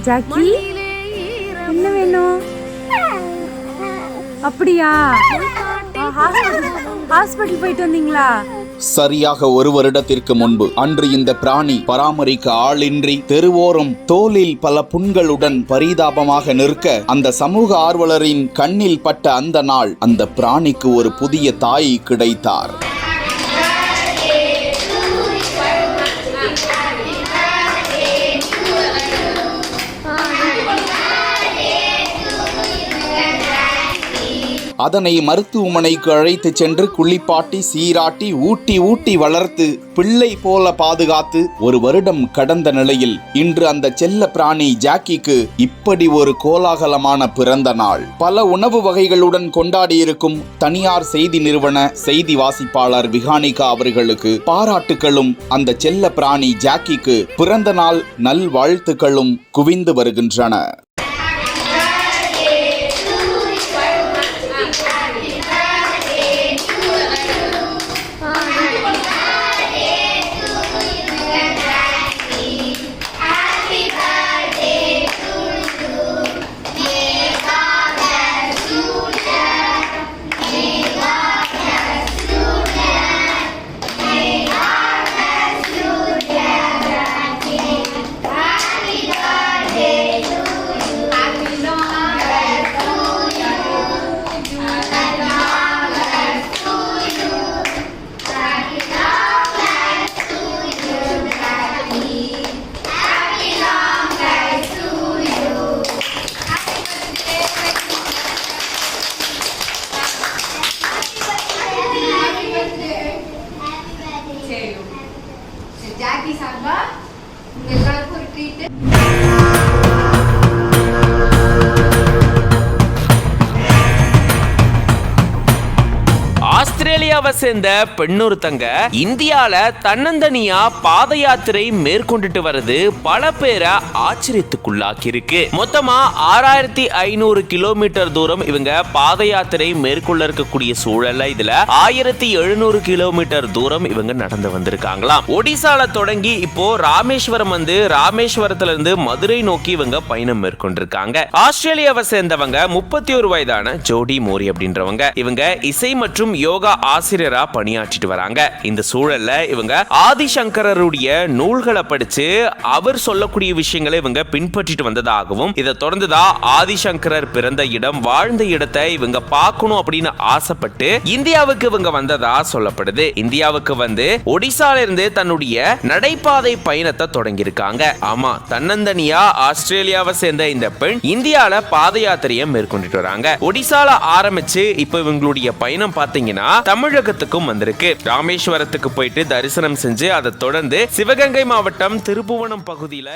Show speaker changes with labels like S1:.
S1: Jackie என்ன வேணும்? அப்படியா? ஹாஸ்பிட்டல் போயிட்டு வந்தீங்களா?
S2: சரியாக ஒரு வருடத்திற்கு முன்பு அன்று இந்த பிராணி பராமரிக்க ஆளின்றி தெருவோரம் தோலில் பல புண்களுடன் பரிதாபமாக நிற்க அந்த சமூக ஆர்வலரின் கண்ணில் பட்ட அந்த நாள் அந்த பிராணிக்கு ஒரு புதிய தாய் கிடைத்தார். அதனை மருத்துவமனைக்கு அழைத்து சென்று குளிப்பாட்டி சீராட்டி ஊட்டி வளர்த்து பிள்ளை போல பாதுகாத்து ஒரு வருடம் கடந்த நிலையில் இன்று அந்த செல்ல பிராணி ஜாக்கிக்கு இப்படி ஒரு கோலாகலமான பிறந்த நாள். பல உணவு வகைகளுடன் கொண்டாடியிருக்கும் தனியார் செய்தி நிறுவன செய்தி வாசிப்பாளர் விகானிகா அவர்களுக்கு பாராட்டுகளும் அந்த செல்ல பிராணி ஜாக்கிக்கு பிறந்த நாள் நல்வாழ்த்துக்களும் குவிந்து வருகின்றன.
S3: ஜாக்கி சார்பா உங்க எல்லாருக்கும் ஒரு ட்ரீட்.
S4: ஆஸ்திரேலியாவை சேர்ந்த பெண்ணொருத்தங்க இந்தியால தன்னந்தனியா பாத யாத்திரை மேற்கொண்டுட்டு வருது பல பேரை ஆச்சரியத்துக்குள்ளாக்கி இருக்கு. மொத்தமா 6500 கிலோமீட்டர் தூரம் இவங்க பாத யாத்திரை மேற்கொள்ள இருக்கக்கூடிய சூழல்ல இதுல 1700 கிலோமீட்டர் தூரம் இவங்க நடந்து வந்திருக்காங்களாம். ஒடிசால தொடங்கி இப்போ ராமேஸ்வரம் வந்து ராமேஸ்வரத்துல இருந்து மதுரை நோக்கி இவங்க பயணம் மேற்கொண்டிருக்காங்க. ஆஸ்திரேலியாவை சேர்ந்தவங்க 31 வயதான ஜோடி மோரி அப்படின்றவங்க. இவங்க இசை மற்றும் யோகா ஆசிரியரா பணியாற்றிட்டு வராங்க. இந்த சூழல்ல இவங்க ஆதிசங்கரருடைய நூல்களை படிச்சு அவர் சொல்லக்கூடிய விஷயங்களை இவங்க பின்பற்றிட்டு வந்ததாகவும் இதை தொடர்ந்துதான் ஆதிசங்கரர் பிறந்த இடம் வாழ்ந்த இடத்தை இவங்க பார்க்கணும் அப்படின்னு ஆசைப்பட்டு இந்தியாவுக்கு இவங்க வந்ததா சொல்லப்படுது. இந்தியாவுக்கு வந்து ஒடிசால இருந்து தன்னுடைய நடைபாதை பயணத்தை தொடங்கி இருக்காங்க. ஆமா, தன்னந்தனியா ஆஸ்திரேலியாவை சேர்ந்த இந்த பெண் இந்தியால பாத யாத்திரையை மேற்கொண்டுட்டு வராங்க. ஒடிசால ஆரம்பிச்சு இப்ப இவங்களுடைய பயணம் பாத்தீங்கன்னா தமிழகத்துக்கும் வந்திருக்கு. ராமேஸ்வரத்துக்கு போயிட்டு தரிசனம் செஞ்சு அதை தொடர்ந்து சிவகங்கை மாவட்டம் திருப்புவனம் பகுதியில